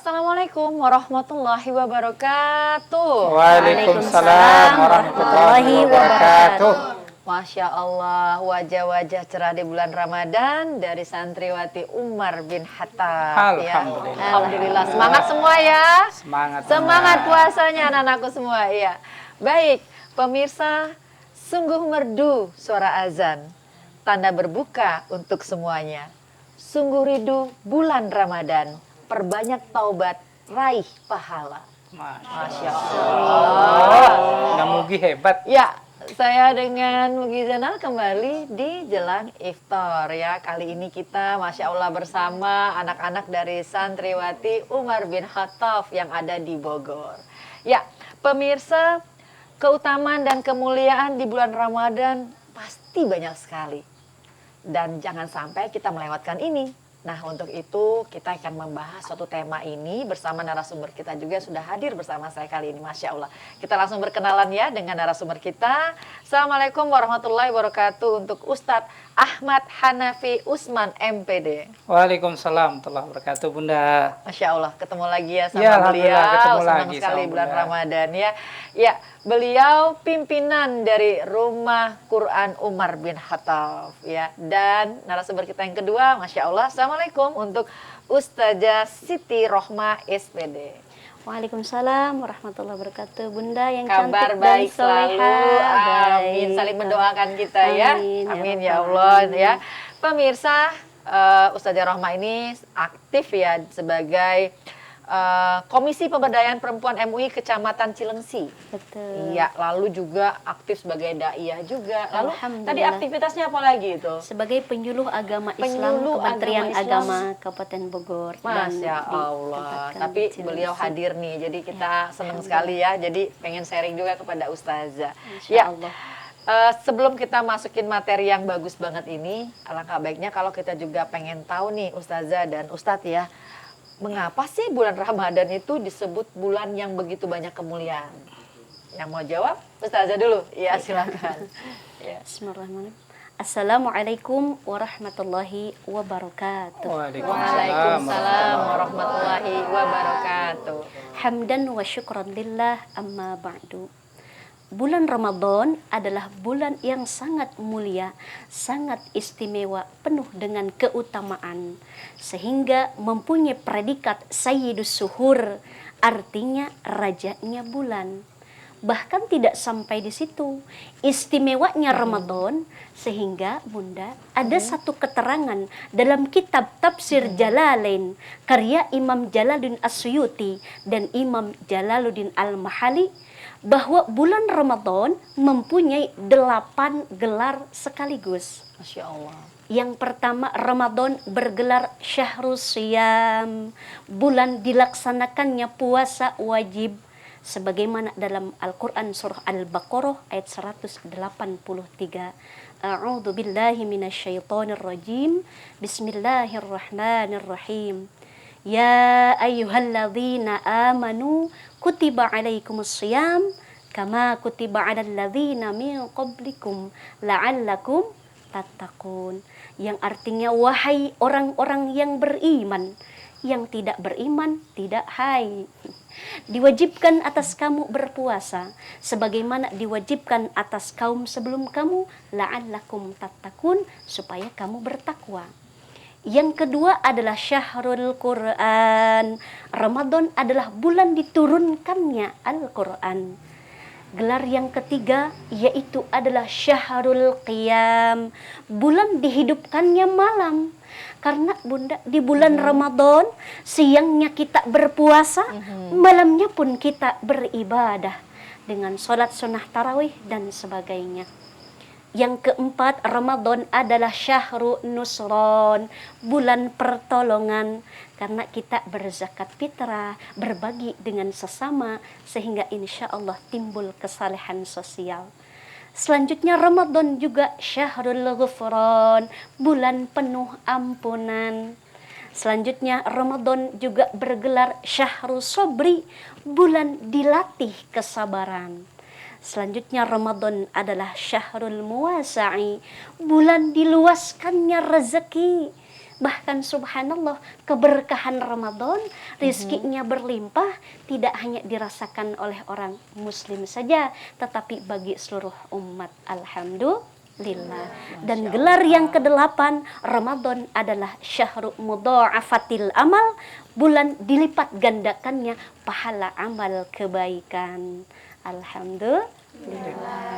Assalamualaikum warahmatullahi wabarakatuh. Waalaikumsalam warahmatullahi wabarakatuh. Masya Allah, wajah-wajah cerah di bulan Ramadan dari santriwati Umar bin Khattab. Alhamdulillah. Ya. Alhamdulillah. Semangat semua ya. Semangat puasanya anak-anakku semua. Ya. Baik, pemirsa, sungguh merdu suara azan. Tanda berbuka untuk semuanya. Sungguh rindu bulan Ramadan. Perbanyak taubat, raih pahala. Masya Allah. Namugi hebat. Ya, saya dengan Mugi Zainal kembali di Jelang Iftar ya. Kali ini kita Masya Allah bersama anak-anak dari santriwati Umar bin Khattab yang ada di Bogor. Ya, pemirsa, keutamaan dan kemuliaan di bulan Ramadan pasti banyak sekali. Dan jangan sampai kita melewatkan ini. Nah, untuk itu kita akan membahas suatu tema ini bersama narasumber kita juga sudah hadir bersama saya kali ini. Masya Allah. Kita langsung berkenalan ya dengan narasumber kita. Assalamualaikum warahmatullahi wabarakatuh untuk Ustadz Ahmad Hanafi Usman MPD. Waalaikumsalam warahmatullahi wabarakatuh, Bunda. Masya Allah, ketemu lagi ya sama Ya, beliau. alhamdulillah ketemu Senang lagi sekali sama bulan Bunda. Ramadan ya. Ya, beliau pimpinan dari Rumah Quran Umar bin Khattab ya. Dan narasumber kita yang kedua, Masya Allah, Assalamualaikum untuk Ustazah Siti Rohmah SPD. Waalaikumsalam warahmatullahi wabarakatuh. Bunda yang Kabar cantik baik dan soleha. selalu. Amin. Baik. Saling mendoakan kita ya. Amin, Amin ya ya Rabbal Allah alamin. ya. Pemirsa, Ustazah Rohmah ini aktif ya sebagai Komisi Pemberdayaan Perempuan MUI Kecamatan Cilengsi. Betul. Iya, lalu juga aktif sebagai daiyah juga. Lalu Alhamdulillah. tadi aktivitasnya apa lagi itu? Sebagai penyuluh agama Islam Penyuluh Kementerian agama Islam. Agama Kabupaten Bogor. Masya Allah. ditempatkan Tapi di Cilengsi. beliau hadir nih, jadi kita senang Alhamdulillah. sekali ya. Jadi pengen sharing juga kepada Ustazah. Insya Ya. Allah. Sebelum kita masukin materi yang bagus banget ini, alangkah baiknya kalau kita juga pengen tahu nih Ustazah dan Ustadz ya, mengapa sih bulan Ramadan itu disebut bulan yang begitu banyak kemuliaan? Yang mau jawab Ustazah dulu. Iya, silakan. Ya. Bismillahirrahmanirrahim. Assalamualaikum warahmatullahi wabarakatuh. Waalaikumsalam warahmatullahi wabarakatuh. Hamdan wa syukran lillah amma ba'du. Bulan Ramadan adalah bulan yang sangat mulia, sangat istimewa, penuh dengan keutamaan, sehingga mempunyai predikat Sayyidus Suhur, artinya rajanya bulan. Bahkan tidak sampai di situ, istimewanya Ramadan, sehingga Bunda ada satu keterangan dalam kitab Tafsir Jalalain karya Imam Jalaluddin As-Suyuti dan Imam Jalaluddin Al-Mahali, bahwa bulan Ramadan mempunyai 8 gelar sekaligus. Masya Allah. Yang pertama, Ramadan bergelar Syahrul Siyam, bulan dilaksanakannya puasa wajib, sebagaimana dalam Al-Quran surah Al-Baqarah ayat 183. A'udzu billahi minasyaitonir rajim. Bismillahirrahmanirrahim. Ya ayyuhalladzina amanu kutiba alaikumus syiyam kama kutiba alal ladzina min qablikum la'allakum tattaqun. Yang artinya, wahai orang-orang yang beriman, yang tidak beriman tidak hai. Diwajibkan atas kamu berpuasa sebagaimana diwajibkan atas kaum sebelum kamu, la'allakum tattaqun, supaya kamu bertakwa. Yang kedua adalah Syahrul Quran. Ramadan adalah bulan diturunkannya Al-Quran. Gelar yang ketiga yaitu adalah Syahrul Qiyam, bulan dihidupkannya malam. Karena Bunda, di bulan Ramadan siangnya kita berpuasa, malamnya pun kita beribadah dengan sholat sunnah tarawih dan sebagainya. Yang keempat, Ramadan adalah Syahrul Nusron, bulan pertolongan, karena kita berzakat fitrah, berbagi dengan sesama, sehingga insya Allah timbul kesalehan sosial. Selanjutnya Ramadan juga Syahrul Ghufran, bulan penuh ampunan. Selanjutnya Ramadan juga bergelar Syahrul Sobri, bulan dilatih kesabaran. Selanjutnya Ramadan adalah Syahrul Muwasa'i, bulan diluaskannya rezeki. Bahkan subhanallah, keberkahan Ramadan, rizkinya berlimpah, tidak hanya dirasakan oleh orang muslim saja, tetapi bagi seluruh umat. Alhamdulillah. Dan gelar yang ke-8, Ramadan adalah syahrul mudha'afatil amal, bulan dilipat gandakannya pahala amal kebaikan. Alhamdulillah.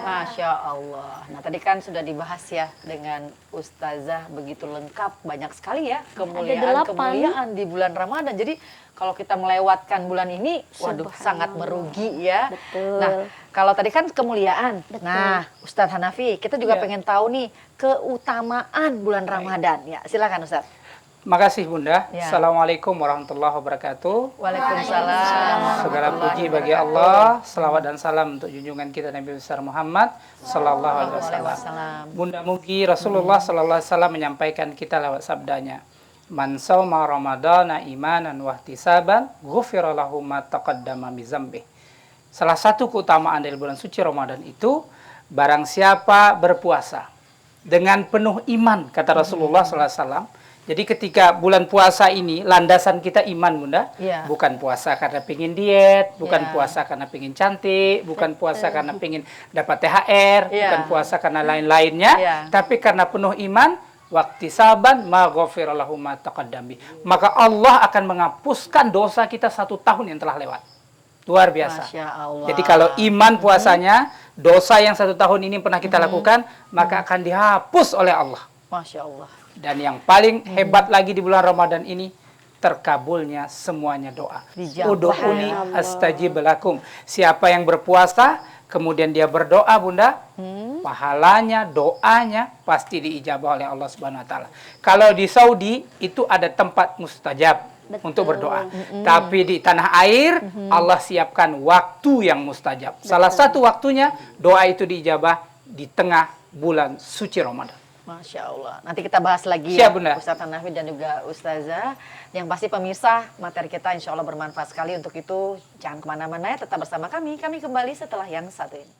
Masya Allah. Nah tadi kan sudah dibahas ya dengan Ustazah begitu lengkap, banyak sekali ya kemuliaan di bulan Ramadan. Jadi kalau kita melewatkan bulan ini, waduh sangat merugi ya. Betul. Nah kalau tadi kan kemuliaan. Betul. Nah Ustadz Hanafi, kita juga Ya. pengen tahu nih keutamaan bulan Ramadan. Ya silakan Ustadz. Makasih Bunda. Ya. Assalamualaikum warahmatullahi wabarakatuh. Waalaikumsalam. Segala puji bagi Allah, selawat dan salam untuk junjungan kita Nabi besar Muhammad sallallahu alaihi wasallam. Waalaikumsalam. Bunda Mugi Rasulullah sallallahu alaihi wasallam menyampaikan kita lewat sabdanya, "Man shauma ramadhana imanan wa ihtisaban, ghufira lahu ma taqaddama min dzambih." Salah satu keutamaan dari bulan suci Ramadan itu, barang siapa berpuasa dengan penuh iman, kata Rasulullah sallallahu alaihi wasallam. Jadi ketika bulan puasa ini, landasan kita iman Bunda. Iya. Bukan puasa karena pengen diet, bukan Iya. puasa karena pengen cantik, bukan puasa karena pengen dapat THR, Iya. bukan puasa karena lain-lainnya, Iya. tapi karena penuh iman, waktu saban ma ghafira lahu ma taqaddam bi. Maka Allah akan menghapuskan dosa kita 1 tahun yang telah lewat. Luar biasa. Masya Allah. Jadi kalau iman puasanya, dosa yang 1 tahun ini pernah kita lakukan, maka akan dihapus oleh Allah. Masya Allah. Dan yang paling hebat lagi di bulan Ramadan ini, terkabulnya semuanya doa. Dijabah Ud'uni ya astajib lakum. Siapa yang berpuasa, kemudian dia berdoa Bunda, pahalanya, doanya pasti diijabah oleh Allah Subhanahu wa taala. Kalau di Saudi itu ada tempat mustajab untuk berdoa. Tapi di tanah air Allah siapkan waktu yang mustajab. Salah satu waktunya doa itu diijabah di tengah bulan suci Ramadan. Masya Allah. Nanti kita bahas lagi Siap, ya, Bunda. Ustadz Hanafi dan juga Ustazah. Yang pasti pemirsa, materi kita insya Allah bermanfaat sekali. Untuk itu jangan kemana-mana ya, tetap bersama kami. Kami kembali setelah yang satu ini.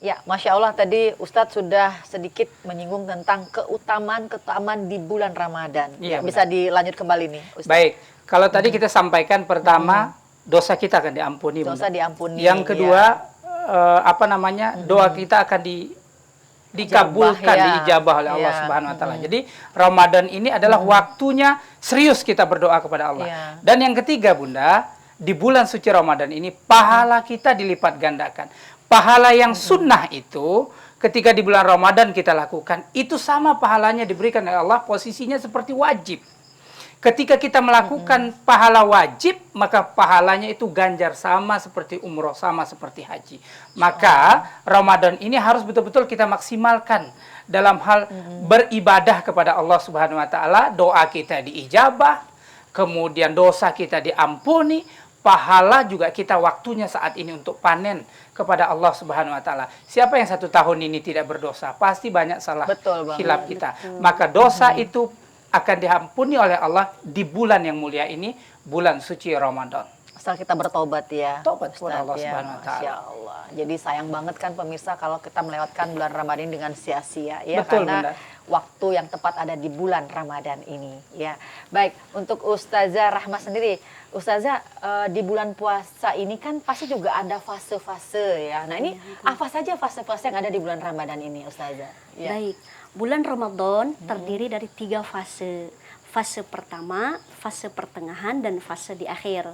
Ya, Masya Allah tadi Ustadz sudah sedikit menyinggung tentang keutamaan di bulan Ramadan. Iya, Bisa dilanjut kembali nih, Ustadz. Baik, kalau tadi kita sampaikan pertama, dosa kita akan diampuni. Dosa Bunda. diampuni. Yang ya. kedua, doa kita akan dikabulkan, ya. diijabah oleh Allah Ya. Subhanahu wa taala. Jadi Ramadan ini adalah waktunya serius kita berdoa kepada Allah. Ya. Dan yang ketiga, Bunda, di bulan suci Ramadan ini pahala kita dilipat gandakan. Pahala yang sunnah itu ketika di bulan Ramadan kita lakukan, itu sama pahalanya diberikan oleh Allah, posisinya seperti wajib. Ketika kita melakukan pahala wajib, maka pahalanya itu ganjar sama seperti umroh, sama seperti haji. Maka Ramadan ini harus betul-betul kita maksimalkan dalam hal beribadah kepada Allah Subhanahu wa taala, doa kita diijabah, kemudian dosa kita diampuni, pahala juga kita waktunya saat ini untuk panen kepada Allah Subhanahu wa taala. Siapa yang 1 tahun ini tidak berdosa, pasti banyak salah Betul banget. khilaf kita. Maka dosa itu akan diampuni oleh Allah di bulan yang mulia ini, bulan suci Ramadan. Asal kita bertobat ya. Tobat kepada Allah Ustadz, ya. Subhanahu wa taala. Masya Allah. Jadi sayang banget kan pemirsa kalau kita melewatkan bulan Ramadan dengan sia-sia ya. Betul, karena Bunda. waktu yang tepat ada di bulan Ramadan ini ya. Baik, untuk Ustazah Rahma sendiri. Ustazah, di bulan puasa ini kan pasti juga ada fase-fase ya. Nah ini apa saja fase-fase yang ada di bulan Ramadan ini Ustazah? Ya. Baik, bulan Ramadan terdiri dari 3 fase. Fase pertama, fase pertengahan, dan fase di akhir.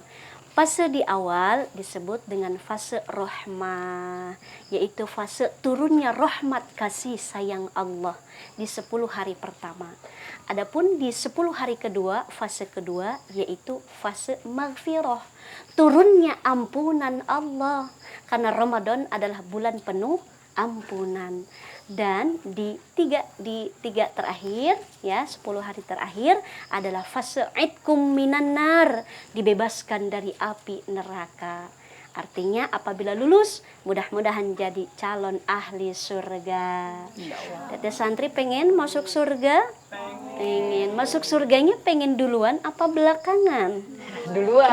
Fase di awal disebut dengan fase rahmah, yaitu fase turunnya rahmat kasih sayang Allah di 10 hari pertama. Adapun di 10 hari kedua, fase kedua yaitu fase maghfirah, turunnya ampunan Allah. Karena Ramadan adalah bulan penuh ampunan. Dan di tiga terakhir ya, 10 hari terakhir adalah fase idkum minan nar, dibebaskan dari api neraka. Artinya apabila lulus, mudah-mudahan jadi calon ahli surga. Teteh santri pengen masuk surga? Pengen. Masuk surganya pengen duluan apa belakangan? Duluan.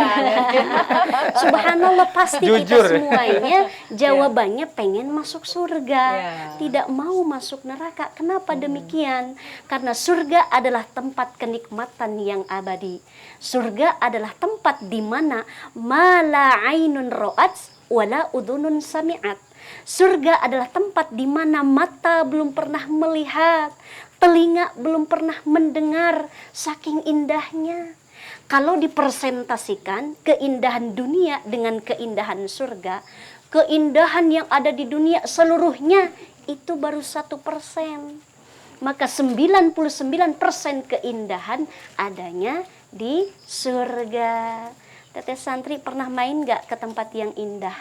Subhanallah, pasti kita Jujur. semuanya jawabannya pengen masuk surga, Ya. tidak mau masuk neraka. Kenapa demikian? Karena surga adalah tempat kenikmatan yang abadi. Surga adalah tempat di mana mala ainun ro'at wala udhunun sami'at. Surga adalah tempat di mana mata belum pernah melihat, telinga belum pernah mendengar, saking indahnya. Kalau dipresentasikan keindahan dunia dengan keindahan surga, keindahan yang ada di dunia seluruhnya itu baru 1%. Maka 99% keindahan adanya di surga. Teteh santri pernah main gak ke tempat yang indah?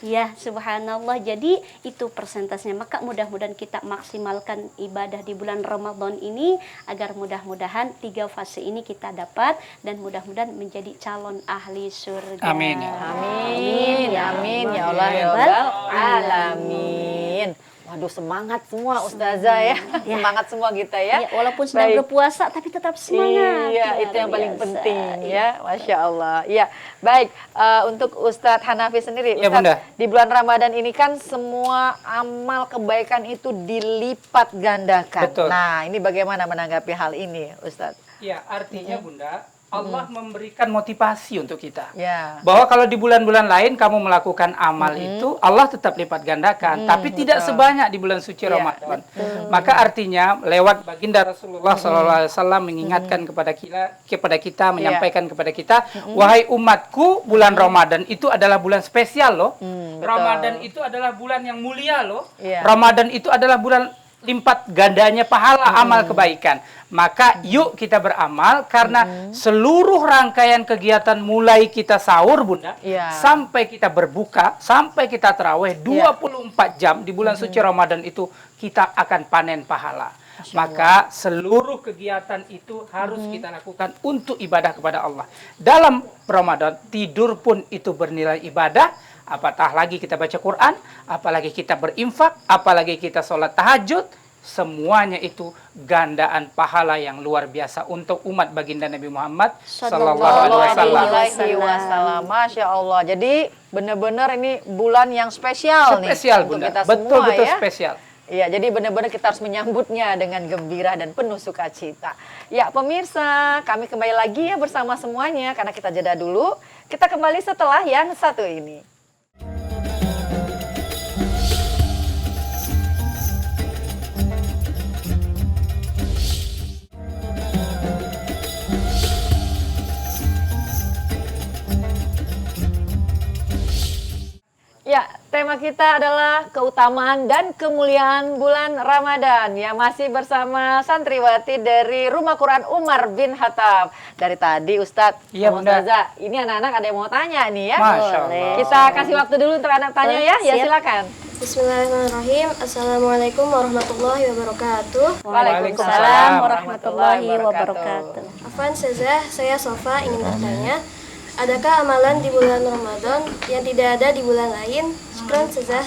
Ya, subhanallah. Jadi itu persentasenya. Maka mudah-mudahan kita maksimalkan ibadah di bulan Ramadan ini agar mudah-mudahan 3 fase ini kita dapat dan mudah-mudahan menjadi calon ahli surga. Amin, ya. Amin, amin ya Allah ya Rabbal alamin. Waduh, semangat semua Ustazah ya. Semangat semua kita ya. Ya, walaupun sedang Baik. berpuasa tapi tetap semangat. Iya, Luar itu yang paling biasa. penting ya, Masya Allah. Iya, baik. Untuk Ustadz Hanafi sendiri, Iya, Bunda. di bulan Ramadan ini kan semua amal kebaikan itu dilipat gandakan. Betul. Nah, ini bagaimana menanggapi hal ini, Ustadz? Ya, artinya Bunda, Allah memberikan motivasi untuk kita. Ya. Bahwa kalau di bulan-bulan lain kamu melakukan amal itu, Allah tetap lipat gandakan. Tapi tidak sebanyak di bulan suci Iya, Ramadan. Maka artinya lewat baginda Rasulullah SAW mengingatkan kepada kita, menyampaikan kepada kita, wahai umatku, bulan Ramadan itu adalah bulan spesial loh. betul. Ramadan itu adalah bulan yang mulia loh. Iya. Ramadan itu adalah bulan lipat gandanya pahala amal kebaikan. Maka yuk kita beramal karena seluruh rangkaian kegiatan mulai kita sahur Bunda Iya. sampai kita berbuka, sampai kita taraweh 24 jam di bulan suci Ramadan itu kita akan panen pahala. Maka seluruh kegiatan itu harus kita lakukan untuk ibadah kepada Allah. Dalam Ramadan tidur pun itu bernilai ibadah. Apatah lagi kita baca Quran, apalagi kita berinfak, apalagi kita sholat tahajud, semuanya itu gandaan pahala yang luar biasa untuk umat baginda Nabi Muhammad Sallallahu Alaihi Wasallam. Masya Allah. Jadi benar-benar ini bulan yang spesial, Spesial nih untuk Bunda, kita semua betul-betul ya. spesial. Iya, jadi benar-benar kita harus menyambutnya dengan gembira dan penuh sukacita. Ya, pemirsa, kami kembali lagi ya bersama semuanya karena kita jeda dulu. Kita kembali setelah yang satu ini. Ya, tema kita adalah keutamaan dan kemuliaan bulan Ramadan. Ya, masih bersama santriwati dari Rumah Quran Umar bin Khattab. Dari tadi Ustadz, Iya, sama Bunda. Ustazah, ini anak-anak ada yang mau tanya nih ya. Masya Allah. Boleh. Kita kasih waktu dulu untuk anak tanya ya. Ya, Siap. silakan. Bismillahirrahmanirrahim. Assalamualaikum warahmatullahi wabarakatuh. Waalaikumsalam warahmatullahi wabarakatuh. Afwan Ustazah, saya Sofa ingin bertanya, adakah amalan di bulan Ramadan yang tidak ada di bulan lain? Syukran Ustazah.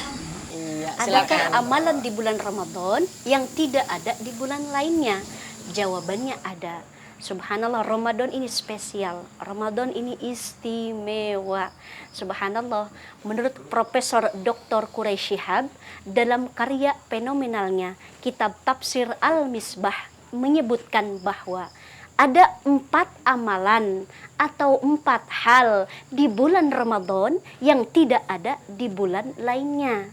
Iya, Adakah silakan. amalan di bulan Ramadan yang tidak ada di bulan lainnya? Jawabannya ada. Subhanallah, Ramadan ini spesial. Ramadan ini istimewa. Subhanallah, menurut Profesor Dr. Quraisy Shihab dalam karya fenomenalnya kitab Tafsir Al-Misbah menyebutkan bahwa ada 4 amalan atau 4 hal di bulan Ramadan yang tidak ada di bulan lainnya.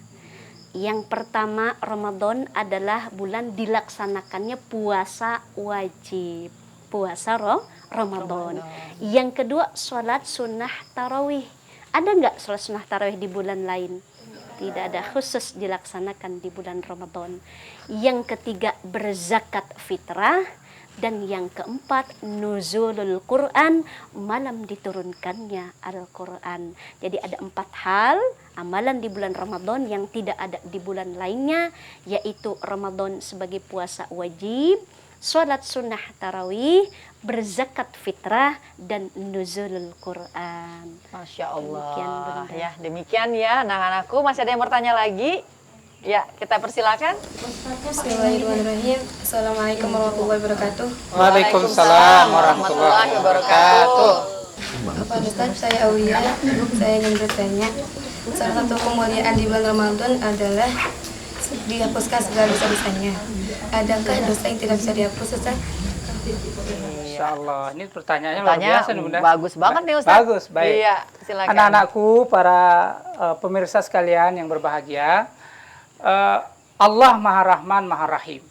Yang pertama, Ramadan adalah bulan dilaksanakannya puasa wajib. Puasa Ramadan. Yang kedua, sholat sunnah tarawih. Ada nggak sholat sunnah tarawih di bulan lain? Tidak ada, khusus dilaksanakan di bulan Ramadan. Yang ketiga, berzakat fitrah. Dan yang keempat, nuzulul Quran, malam diturunkannya Al-Quran. Jadi ada 4 hal amalan di bulan Ramadan yang tidak ada di bulan lainnya, yaitu Ramadan sebagai puasa wajib, sholat sunnah tarawih, berzakat fitrah, dan nuzulul Quran. Masya Allah. Demikian, Bunda. Ya, demikian ya anak-anakku. Masih ada yang bertanya lagi? Ya, kita persilakan. Bismillahirrahmanirrahim. Assalamualaikum warahmatullahi wabarakatuh. Waalaikumsalam warahmatullahi wabarakatuh. Pak Ustaz, saya Aulia. Saya ingin bertanya, salah satu kemuliaan di bulan Ramadan adalah dihapuskan segala dosa-dosanya. Adakah dosa yang tidak bisa dihapus, Ustaz? Insya Allah. Ini pertanyaannya luar Tanya biasa nih Bunda. bagus banget nih Ustaz. Bagus, baik. Iya, silakan. Anak-anakku, para pemirsa sekalian yang berbahagia, Allah Maha Rahman, Maha Rahim.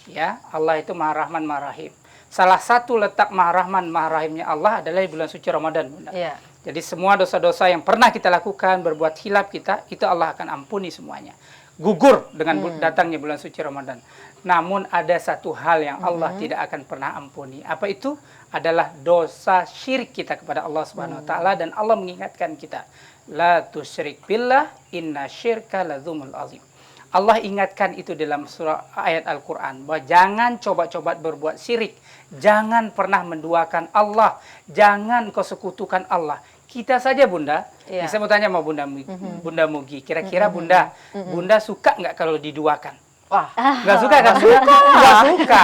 Ya, Allah itu Maha Rahman, Maha Rahim. Salah satu letak Maha Rahman, Maha Rahimnya Allah adalah di bulan suci Ramadan, Bunda. Iya. Jadi semua dosa-dosa yang pernah kita lakukan, berbuat hilaf kita, itu Allah akan ampuni semuanya. Gugur dengan datangnya bulan suci Ramadan. Namun ada satu hal yang Allah tidak akan pernah ampuni. Apa itu? Adalah dosa syirik kita kepada Allah Subhanahu wa taala, dan Allah mengingatkan kita, la tusyrik billah inna syirka ladzulmul azim. Allah ingatkan itu dalam surah ayat Al-Qur'an, bahwa jangan coba-coba berbuat syirik, jangan pernah menduakan Allah, jangan kau sekutukan Allah. Kita saja Bunda, Iya. saya mau tanya sama Bunda Mugi, kira-kira Bunda suka nggak kalau diduakan? Wah, Nggak suka kan? Nggak suka.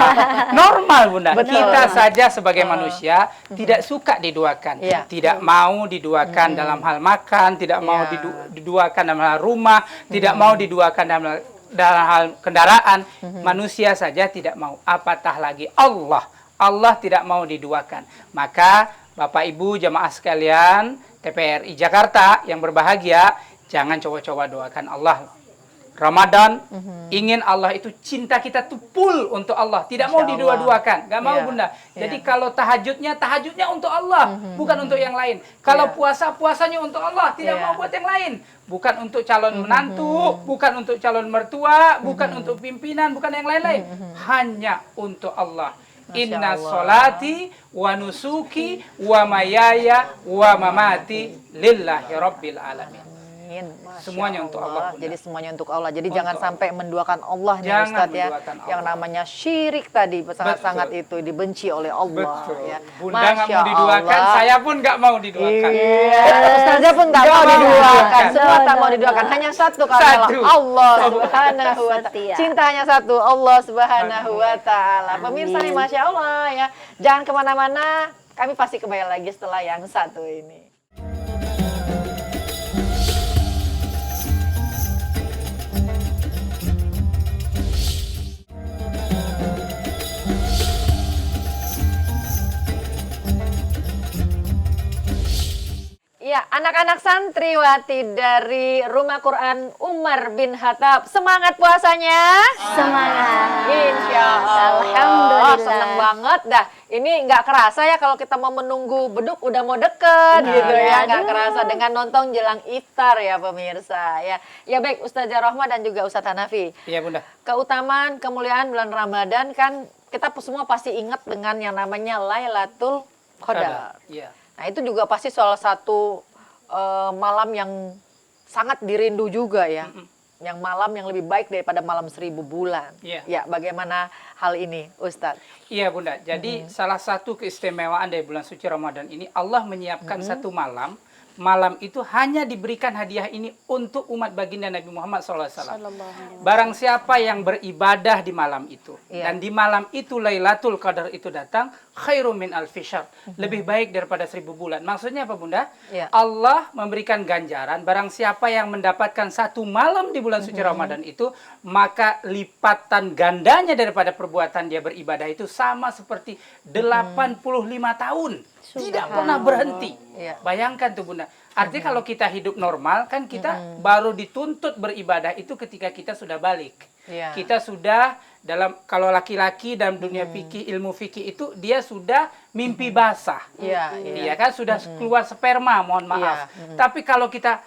Normal Bunda. Betul. Kita saja sebagai manusia tidak suka diduakan. Iya. Tidak mau diduakan dalam hal makan, tidak mau Iya. diduakan dalam hal rumah, tidak mau diduakan dalam hal kendaraan. Manusia saja tidak mau. Apatah lagi Allah. Allah tidak mau diduakan. Maka Bapak Ibu jamaah sekalian TPRI Jakarta yang berbahagia, jangan coba-coba doakan Allah. Ramadan, ingin Allah itu cinta kita tuh full untuk Allah, tidak mau Masya didua-duakan, nggak mau Iya. Bunda. Iya. Jadi kalau tahajudnya untuk Allah, bukan untuk yang lain. Kalau puasanya untuk Allah, tidak Iya. mau buat yang lain. Bukan untuk calon menantu, bukan untuk calon mertua, bukan untuk pimpinan, bukan yang lain-lain. Hanya untuk Allah. Masya Inna Allah. solati wa nusuki wa mayaya wa mamati lillahi rabbil alamin. Amin. Masya Semuanya untuk Allah, Bunda. Jadi semuanya untuk Allah. Jadi Untuk jangan Allah. sampai menduakan Allah nih Jangan Ustadz ya. menduakan Allah. Yang namanya syirik tadi sangat-sangat itu dibenci oleh Allah. Betul. Ya. Bunda nggak Masya mau diduakan, Allah. saya pun nggak mau diduakan. Iya, Ustazah pun nggak Nggak mau mau diduakan. diduakan. Semua tak mau diduakan. Hanya satu kalau Satu. Allah Subhanahu wa taala. Setia. Cinta hanya satu, Allah Subhanahu wa taala. Pemirsa nih, Masya Allah ya. Jangan kemana-mana. Kami pasti kembali lagi setelah yang satu ini. Ya, anak-anak santriwati dari Rumah Quran Umar bin Khattab, semangat puasanya. Semangat. Insya Allah. Alhamdulillah. Seneng banget dah. Ini nggak kerasa ya kalau kita mau menunggu beduk udah mau deket gitu ya. Nggak kerasa dengan nonton jelang iftar ya pemirsa ya. Ya baik Ustazah Rohmah dan juga Ustadz Hanafi. Iya Bunda. Keutamaan, kemuliaan bulan Ramadan kan kita semua pasti ingat dengan yang namanya Lailatul Qadar. Iya. Nah itu juga pasti salah satu malam yang sangat dirindu juga ya. Yang malam yang lebih baik daripada malam 1000 bulan. Iya. Ya, bagaimana hal ini Ustadz? Iya Bunda. Jadi salah satu keistimewaan dari bulan suci Ramadan ini, Allah menyiapkan satu malam. Malam itu hanya diberikan hadiah ini untuk umat baginda Nabi Muhammad SAW. Barang siapa yang beribadah di malam itu, Iya. dan di malam itu Lailatul Qadar itu datang, khairum min alfi syahr, lebih baik daripada 1000 bulan. Maksudnya apa Bunda? Iya. Allah memberikan ganjaran, barang siapa yang mendapatkan satu malam di bulan suci Ramadan itu, maka lipatan gandanya daripada perbuatan dia beribadah itu sama seperti 85 tahun. Tidak pernah berhenti. Iya. Bayangkan tuh Bunda. Artinya kalau kita hidup normal kan kita baru dituntut beribadah itu ketika kita sudah balik. Iya. Kita sudah dalam, kalau laki-laki dalam dunia fikih, ilmu fikih itu dia sudah mimpi basah. Iya, Iya kan sudah keluar sperma, mohon maaf. Iya. Tapi kalau kita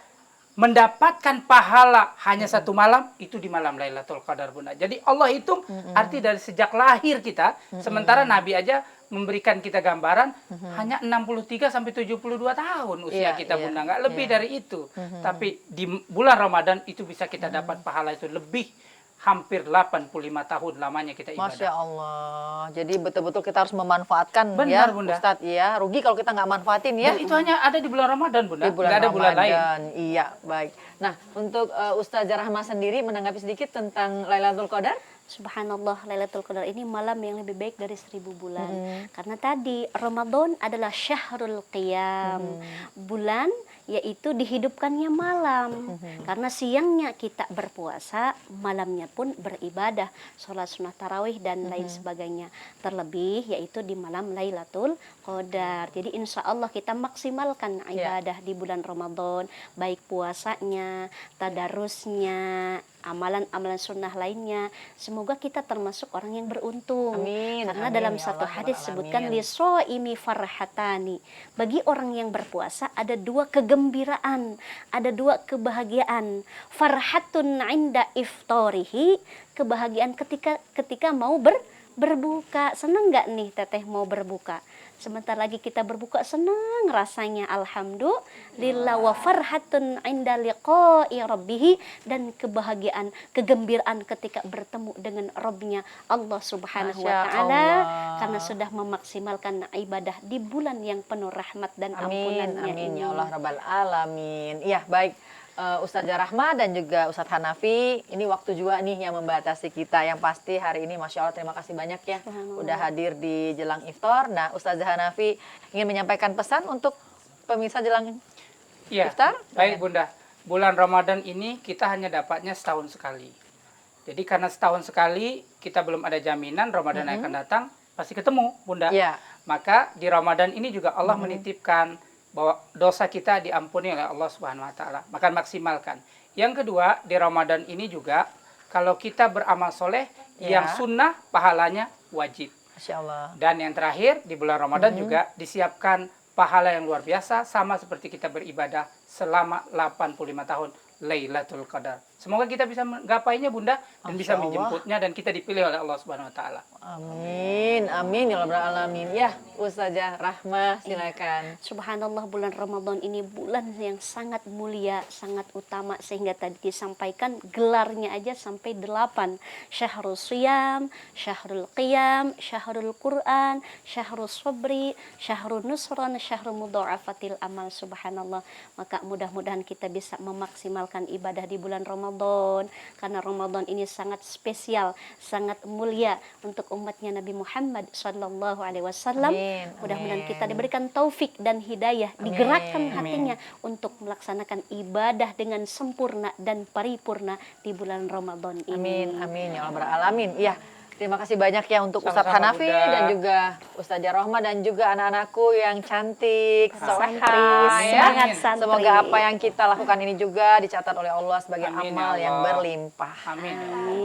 mendapatkan pahala hanya satu malam, itu di malam Lailatul Qadar Bunda. Jadi Allah hitung arti dari sejak lahir kita, sementara Nabi aja memberikan kita gambaran hanya 63 sampai 72 tahun usia Iya, kita iya, Bunda, nggak lebih iya. dari itu. Tapi di bulan Ramadan itu bisa kita dapat pahala itu lebih hampir 85 tahun lamanya kita ibadah. Masya Allah. Jadi betul-betul kita harus memanfaatkan Benar, ya, Bunda. Ustadz. Ya, rugi kalau kita nggak manfaatin ya. Dan itu hanya ada di bulan Ramadan, Bunda. Di bulan Nggak ada bulan lain. Ramadan. Iya, baik. Nah, untuk Ustazah Rahma sendiri menanggapi sedikit tentang Lailatul Qadar. Subhanallah, Lailatul Qadar ini malam yang lebih baik dari 1000 bulan. Karena tadi Ramadan adalah syahrul qiyam. Bulan yaitu dihidupkannya malam. Karena siangnya kita berpuasa, malamnya pun beribadah, sholat sunnah tarawih dan lain sebagainya. Terlebih yaitu di malam Lailatul Qadar. Jadi insya Allah kita maksimalkan ibadah di bulan Ramadan, baik puasanya, tadarusnya, amalan-amalan sunnah lainnya. Semoga kita termasuk orang yang beruntung. Amin, Karena amin, dalam ya satu Allah, hadis Rabbal sebutkan alamin. lisoimi farhatani. Bagi orang yang berpuasa ada dua kegembiraan, ada dua kebahagiaan. Farhatun inda iftarihi, kebahagiaan ketika mau berbuka. Senang nggak nih teteh mau berbuka? Sebentar lagi kita berbuka, senang rasanya, alhamdulillah. Wa farhatun inda liqa'i rabbih, dan kebahagiaan, kegembiraan ketika bertemu dengan Rabbnya Allah Subhanahu wa Masya taala, Allah. karena sudah memaksimalkan ibadah di bulan yang penuh rahmat dan Amin, ampunannya amin ini. ya Allah Rabbal Alamin. Iya, baik. Ustazah Rahma dan juga Ustadz Hanafi, ini waktu juga nih yang membatasi kita. Yang pasti hari ini Masya Allah terima kasih banyak ya udah hadir di jelang iftar. Nah, Ustazah Hanafi ingin menyampaikan pesan untuk pemirsa jelang Iya, iftar. baik Bunda. Bulan Ramadan ini kita hanya dapatnya setahun sekali. Jadi karena setahun sekali kita belum ada jaminan Ramadan yang akan datang pasti ketemu, Bunda. Iya. Maka di Ramadan ini juga Allah menitipkan bahwa dosa kita diampuni oleh Allah Subhanahu wa taala. Maka maksimalkan. Yang kedua, di Ramadan ini juga kalau kita beramal soleh Ya. yang sunnah pahalanya wajib. Masya Allah. Dan yang terakhir di bulan Ramadan juga disiapkan pahala yang luar biasa sama seperti kita beribadah selama 85 tahun Lailatul Qadar. Semoga kita bisa menggapainya Bunda dan Masya bisa Allah. menjemputnya dan kita dipilih oleh Allah Subhanahu wa taala. Amin, amin ya Rabbal Alamin. Ya, Ustazah Rahma silakan. Subhanallah, bulan Ramadan ini bulan yang sangat mulia, sangat utama, sehingga tadi disampaikan gelarnya aja sampai 8. Syahrul Siyam, Syahrul Qiyam, Syahrul Quran, Syahrul Sabri, Syahrul Nusran, Syahrul Mudha'afatil Amal. Subhanallah. Maka mudah-mudahan kita bisa memaksimalkan ibadah di bulan Ramadan, karena Ramadan ini sangat spesial, sangat mulia untuk umatnya Nabi Muhammad Sallallahu Alaihi Wasallam. Amin, Mudah-mudahan amin. kita diberikan taufik dan hidayah, digerakkan hatinya untuk melaksanakan ibadah dengan sempurna dan paripurna di bulan Ramadan ini. Amin, amin ya Rabbal Alamin. Iya. Terima kasih banyak ya untuk Ustadz Sama-sama, Hanafi Bunda. dan juga Ustazah Rohma dan juga anak-anakku yang cantik, Santri, solehah ya. semangat santri. Semoga apa yang kita lakukan ini juga dicatat oleh Allah sebagai Amin, amal ya yang Allah. berlimpah. Amin.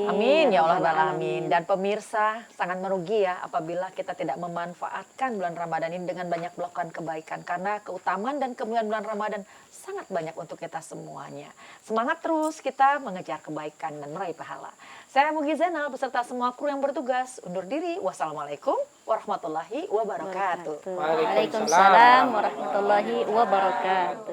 Amin ya Allah Rabbal Alamin. Dan pemirsa, sangat merugi ya apabila kita tidak memanfaatkan bulan Ramadan ini dengan banyak melakukan kebaikan, karena keutamaan dan kemuliaan bulan Ramadan sangat banyak untuk kita semuanya. Semangat terus kita mengejar kebaikan dan meraih pahala. Saya Mugi Zainal beserta semua kru yang bertugas undur diri. Wassalamualaikum warahmatullahi wabarakatuh. Waalaikumsalam warahmatullahi wabarakatuh.